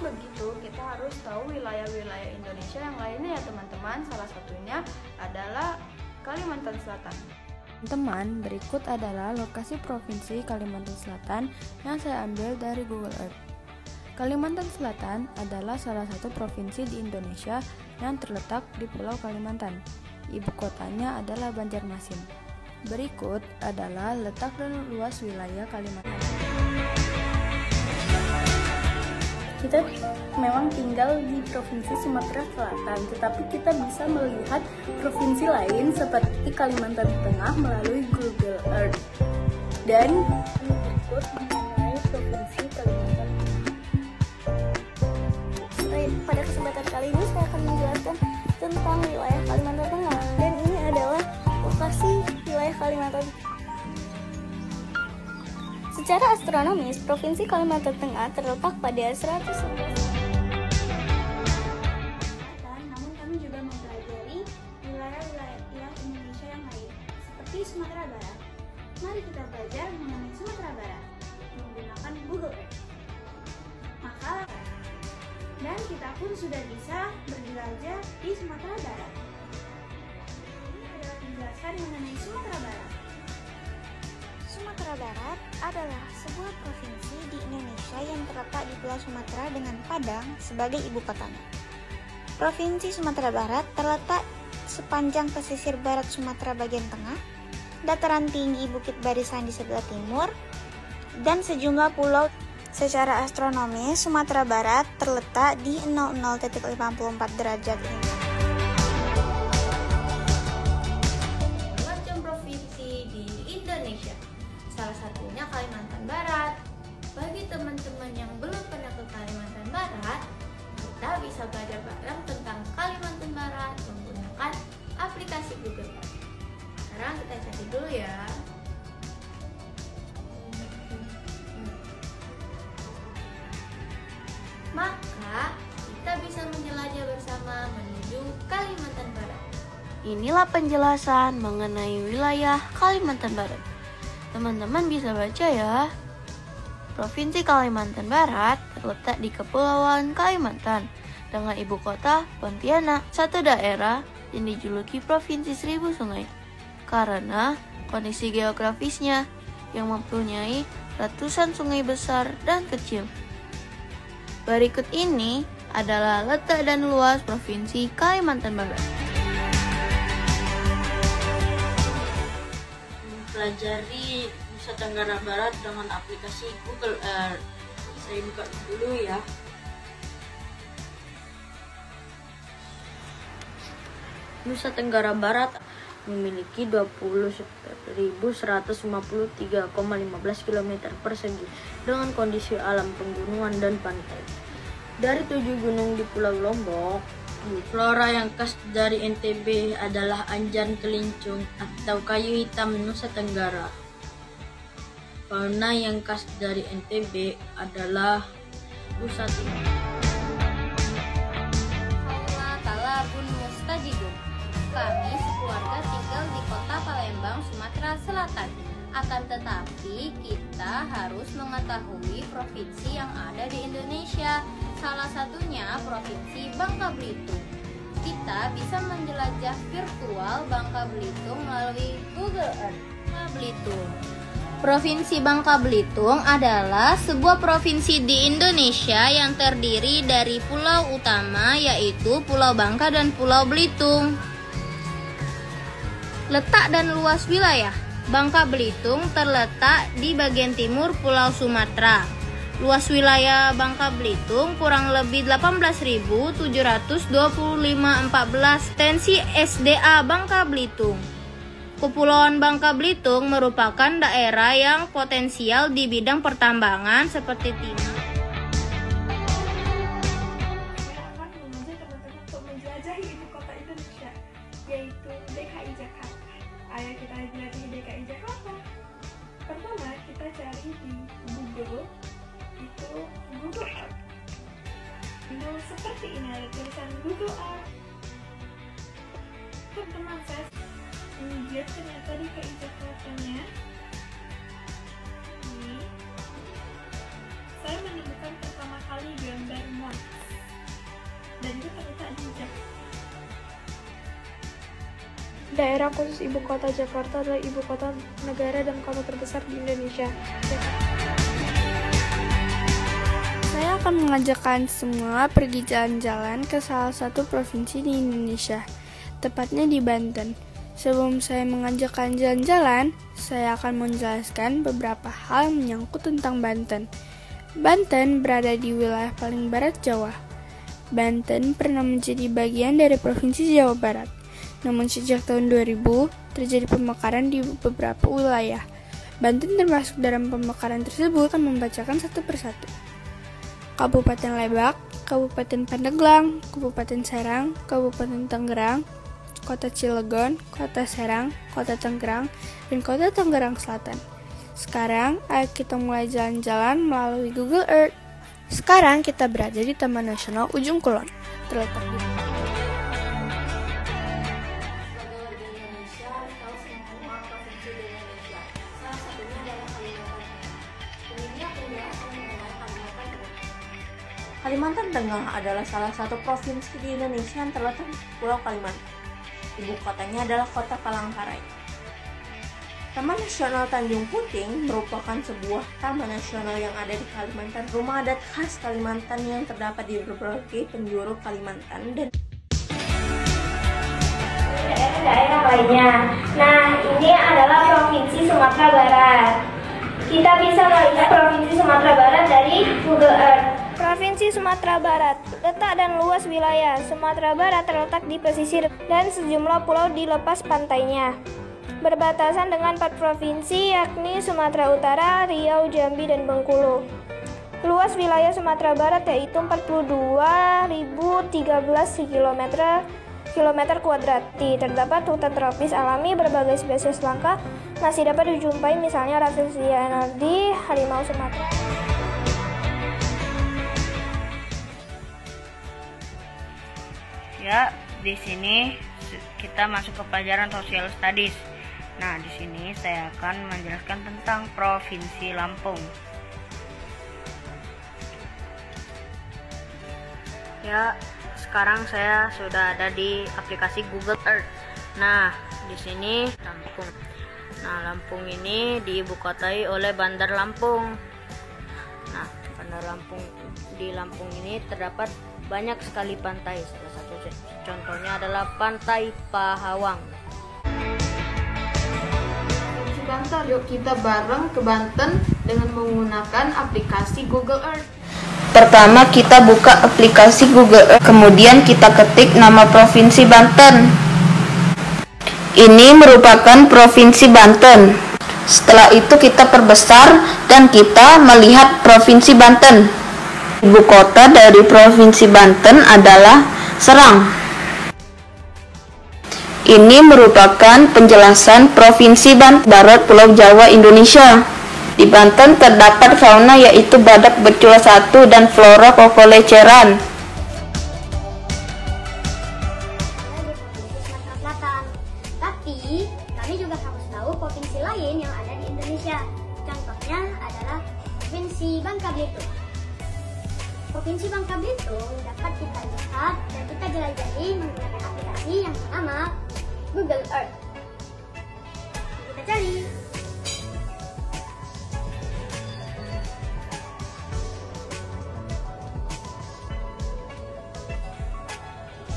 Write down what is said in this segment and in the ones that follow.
begitu, kita harus tahu wilayah-wilayah Indonesia yang lainnya ya teman-teman. Salah satunya adalah Kalimantan Selatan. Teman, berikut adalah lokasi provinsi Kalimantan Selatan yang saya ambil dari Google Earth. Kalimantan Selatan adalah salah satu provinsi di Indonesia yang terletak di Pulau Kalimantan. Ibu kotanya adalah Banjarmasin. Berikut adalah letak dan luas wilayah Kalimantan. Kita memang tinggal di Provinsi Sumatera Selatan, tetapi kita bisa melihat provinsi lain seperti Kalimantan Tengah melalui Google Earth. Dan berikut mengenai Provinsi Kalimantan Tengah. Pada kesempatan kali ini saya akan menjelaskan tentang wilayah Kalimantan Tengah, dan ini adalah lokasi wilayah Kalimantan. Secara astronomis, Provinsi Kalimantan Tengah terletak pada 111. Namun kami juga mempelajari wilayah-wilayah Indonesia yang lain, seperti Sumatera Barat. Mari kita belajar mengenai Sumatera Barat menggunakan Google Earth. Dan kita pun sudah bisa berjelajah di Sumatera Barat. Ini adalah penjelasan mengenai Sumatera Barat. Sumatera Barat adalah sebuah provinsi di Indonesia yang terletak di Pulau Sumatera dengan Padang sebagai ibu kotanya. Provinsi Sumatera Barat terletak sepanjang pesisir barat Sumatera bagian tengah, dataran tinggi Bukit Barisan di sebelah timur, dan sejumlah pulau. Secara astronomis, Sumatera Barat terletak di 00.54 derajat ini. Macam provinsi di Indonesia, salah satunya Kalimantan Barat. Bagi teman-teman yang belum pernah ke Kalimantan Barat, kita bisa belajar bareng tentang Kalimantan Barat menggunakan aplikasi Google Earth. Sekarang kita cari dulu ya. Maka kita bisa menjelajah bersama menuju Kalimantan Barat. Inilah penjelasan mengenai wilayah Kalimantan Barat. Teman-teman bisa baca ya. Provinsi Kalimantan Barat terletak di Kepulauan Kalimantan dengan ibu kota Pontianak, satu daerah yang dijuluki Provinsi Seribu Sungai karena kondisi geografisnya yang mempunyai ratusan sungai besar dan kecil. Berikut ini adalah letak dan luas Provinsi Kalimantan Barat. Mempelajari Nusa Tenggara Barat dengan aplikasi Google Earth. Saya buka dulu ya. Nusa Tenggara Barat memiliki 20.153,15 km persegi dengan kondisi alam pegunungan dan pantai. Dari 7 gunung di Pulau Lombok, flora yang khas dari NTB adalah anjan kelincung atau kayu hitam Nusa Tenggara. Fauna yang khas dari NTB adalah rusa timur. Fauna Talabun Mustajidun. Kami sekeluarga tinggal di kota Palembang, Sumatera Selatan. Akan tetapi kita harus mengetahui provinsi yang ada di Indonesia. Salah satunya Provinsi Bangka Belitung. Kita bisa menjelajah virtual Bangka Belitung melalui Google Earth. Bangka Belitung. Provinsi Bangka Belitung adalah sebuah provinsi di Indonesia yang terdiri dari pulau utama yaitu Pulau Bangka dan Pulau Belitung. Letak dan luas wilayah Bangka Belitung terletak di bagian timur Pulau Sumatera. Luas wilayah Bangka Belitung kurang lebih 18.725,14 tensi SDA Bangka Belitung. Kepulauan Bangka Belitung merupakan daerah yang potensial di bidang pertambangan seperti timah. Menjelajahi ibu kota Indonesia, yaitu DKI Jakarta. Ayo kita jelajahi DKI Jakarta. Pertama kita cari di Google, itu Google Earth. Nah, seperti ini ada tulisan Google Earth. Teman-teman saya lihat ternyata DKI Jakartanya. Ini saya menemukan pertama kali gambar map. Daerah khusus ibu kota Jakarta adalah ibu kota negara dan kota terbesar di Indonesia. Saya akan mengajakkan semua pergi jalan-jalan ke salah satu provinsi di Indonesia, tepatnya di Banten. Sebelum saya mengajakkan jalan-jalan, saya akan menjelaskan beberapa hal menyangkut tentang Banten. Banten berada di wilayah paling barat Jawa. Banten pernah menjadi bagian dari Provinsi Jawa Barat. Namun sejak tahun 2000, terjadi pemekaran di beberapa wilayah. Banten termasuk dalam pemekaran tersebut akan membacakan satu persatu. Kabupaten Lebak, Kabupaten Pandeglang, Kabupaten Serang, Kabupaten Tangerang, Kota Cilegon, Kota Serang, Kota Tangerang, dan Kota Tangerang Selatan. Sekarang, ayo kita mulai jalan-jalan melalui Google Earth. Sekarang kita berada di Taman Nasional Ujung Kulon, terletak di Kalimantan Tengah adalah salah satu provinsi di Indonesia yang terletak di Pulau Kalimantan. Ibu kotanya adalah Kota Palangkaraya. Taman Nasional Tanjung Puting merupakan sebuah taman nasional yang ada di Kalimantan, rumah adat khas Kalimantan yang terdapat di berbagai penjuru Kalimantan dan daerah lainnya. Nah, ini adalah Provinsi Sumatera Barat. Kita bisa melihat Provinsi Sumatera Barat dari Google Earth. Provinsi Sumatera Barat, letak dan luas wilayah. Sumatera Barat terletak di pesisir dan sejumlah pulau di lepas pantainya. Berbatasan dengan 4 provinsi yakni Sumatera Utara, Riau, Jambi, dan Bengkulu. Luas wilayah Sumatera Barat yaitu 42.013 kilometer kuadrati. Terdapat hutan tropis alami berbagai spesies langka masih dapat dijumpai, misalnya Rafflesia enardi, harimau Sumatera. Ya, di sini kita masuk ke pelajaran Social Studies. Nah, di sini saya akan menjelaskan tentang Provinsi Lampung. Ya, sekarang saya sudah ada di aplikasi Google Earth. Nah, di sini Lampung. Nah, Lampung ini diibukotai oleh Bandar Lampung. Nah, Bandar Lampung, di Lampung ini terdapat banyak sekali pantai. Salah satu contohnya adalah Pantai Pahawang. Banten, yuk kita bareng ke Banten dengan menggunakan aplikasi Google Earth. Pertama kita buka aplikasi Google Earth, kemudian kita ketik nama Provinsi Banten. Ini merupakan Provinsi Banten. Setelah itu kita perbesar dan kita melihat Provinsi Banten. Ibu kota dari Provinsi Banten adalah Serang. Ini merupakan penjelasan Provinsi Banten Barat Pulau Jawa, Indonesia. Di Banten terdapat fauna yaitu badak bercula 1 dan flora kokoleceran. Tapi kami juga harus tahu provinsi lain yang ada di Indonesia. Contohnya adalah Provinsi Bangka Belitung. Provinsi Bangka Belitung dapat kita lihat dan kita jelajahi menggunakan aplikasi yang bernama Google Earth. Kita cari.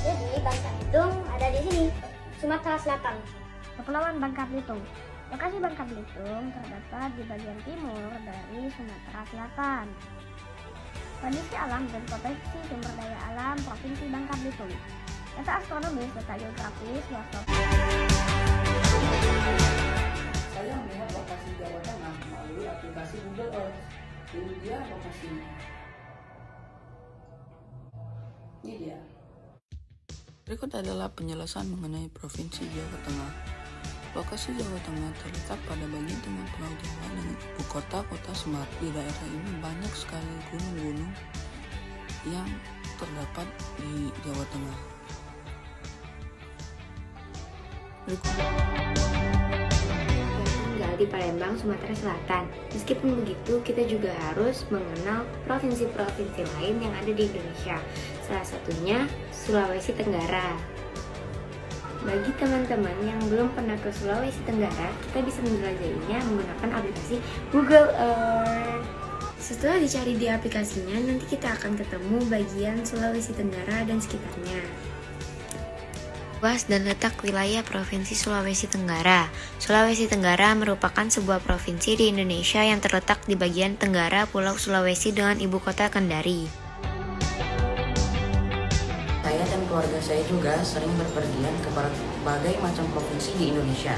Jadi Bangka Belitung ada di sini, Sumatera Selatan. Kepulauan Bangka Belitung. Lokasi Bangka Belitung terdapat di bagian timur dari Sumatera Selatan. Kondisi alam dan potensi sumber daya alam Provinsi Bangka Belitung. Data astronomis, data geografis, Saya melihat lokasi Jawa Tengah melalui aplikasi Google Earth. Ini dia lokasinya. Ini dia. Berikut adalah penjelasan mengenai Provinsi Jawa Tengah. Lokasi Jawa Tengah terletak pada bagian tengah Pulau Jawa dengan ibu kota Semarang. Di daerah ini banyak sekali gunung-gunung yang terdapat di Jawa Tengah. Tinggal di Palembang, Sumatera Selatan. Meskipun begitu, kita juga harus mengenal provinsi-provinsi lain yang ada di Indonesia. Salah satunya Sulawesi Tenggara. Bagi teman-teman yang belum pernah ke Sulawesi Tenggara, kita bisa menjelajahinya menggunakan aplikasi Google Earth. Setelah dicari di aplikasinya, nanti kita akan ketemu bagian Sulawesi Tenggara dan sekitarnya. Luas dan letak wilayah Provinsi Sulawesi Tenggara. Sulawesi Tenggara merupakan sebuah provinsi di Indonesia yang terletak di bagian tenggara Pulau Sulawesi dengan ibu kota Kendari. Saya dan keluarga saya juga sering berpergian ke berbagai macam provinsi di Indonesia.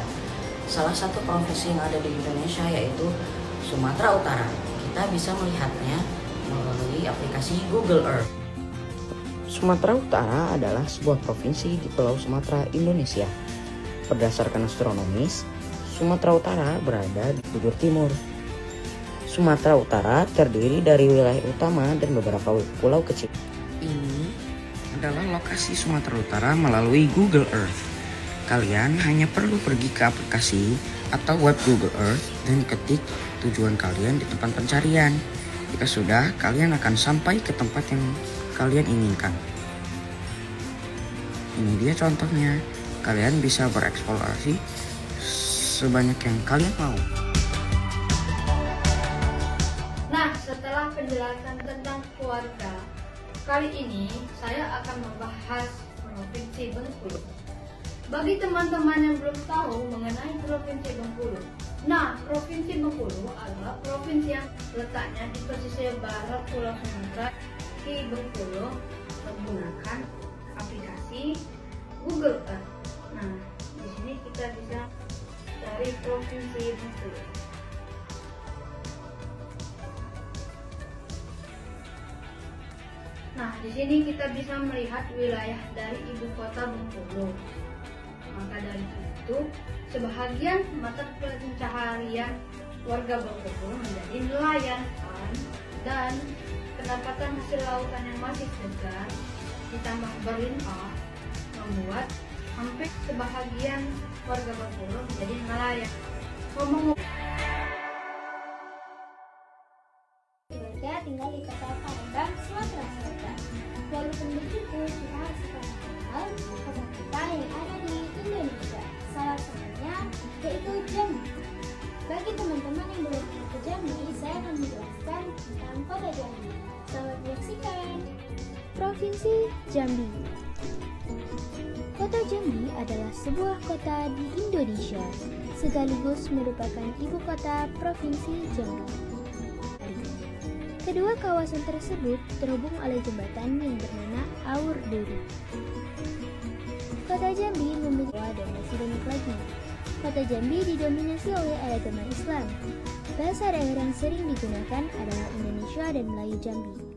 Salah satu provinsi yang ada di Indonesia yaitu Sumatera Utara. Kita bisa melihatnya melalui aplikasi Google Earth. Sumatera Utara adalah sebuah provinsi di Pulau Sumatera, Indonesia. Berdasarkan astronomis, Sumatera Utara berada di bujur timur. Sumatera Utara terdiri dari wilayah utama dan beberapa pulau kecil. Ini adalah lokasi Sumatera Utara melalui Google Earth. Kalian hanya perlu pergi ke aplikasi atau web Google Earth dan ketik tujuan kalian di tempat pencarian. Jika sudah, kalian akan sampai ke tempat yang kalian inginkan. Ini dia contohnya. Kalian bisa bereksplorasi sebanyak yang kalian mau. Nah, setelah penjelasan tentang keluarga, kali ini saya akan membahas Provinsi Bengkulu. Bagi teman-teman yang belum tahu mengenai Provinsi Bengkulu, nah, Provinsi Bengkulu adalah provinsi yang letaknya di pesisir barat Pulau Sumatera. Di Bengkulu menggunakan aplikasi Google Earth. Nah, di sini kita bisa cari Provinsi Bengkulu. Nah, di sini kita bisa melihat wilayah dari ibu kota Bengkulu. Maka dari itu, sebahagian mata pencaharian warga Bengkulu menjadi nelayan dan pendapatan hasil lautan yang masih segar ditambah berlimpah membuat hampir sebahagian warga Bengkulu menjadi nelayan. Keluarga tinggal di kota Palembang, Sumatera Selatan. Walaupun begitu, kita harus mengenal kota kita yang ada di Indonesia. Salah satunya yaitu Jambi. Bagi teman-teman yang belum pernah ke Jambi, saya akan menjelaskan tentang kota Jambi. Selamat menyaksikan. Provinsi Jambi. Kota Jambi adalah sebuah kota di Indonesia, sekaligus merupakan ibu kota Provinsi Jambi. Kedua kawasan tersebut terhubung oleh jembatan yang bernama Aur Duri. Kota Jambi memiliki dan masih banyak lagi. Kota Jambi didominasi oleh agama Islam. Bahasa daerah yang sering digunakan adalah Indonesia dan Melayu Jambi.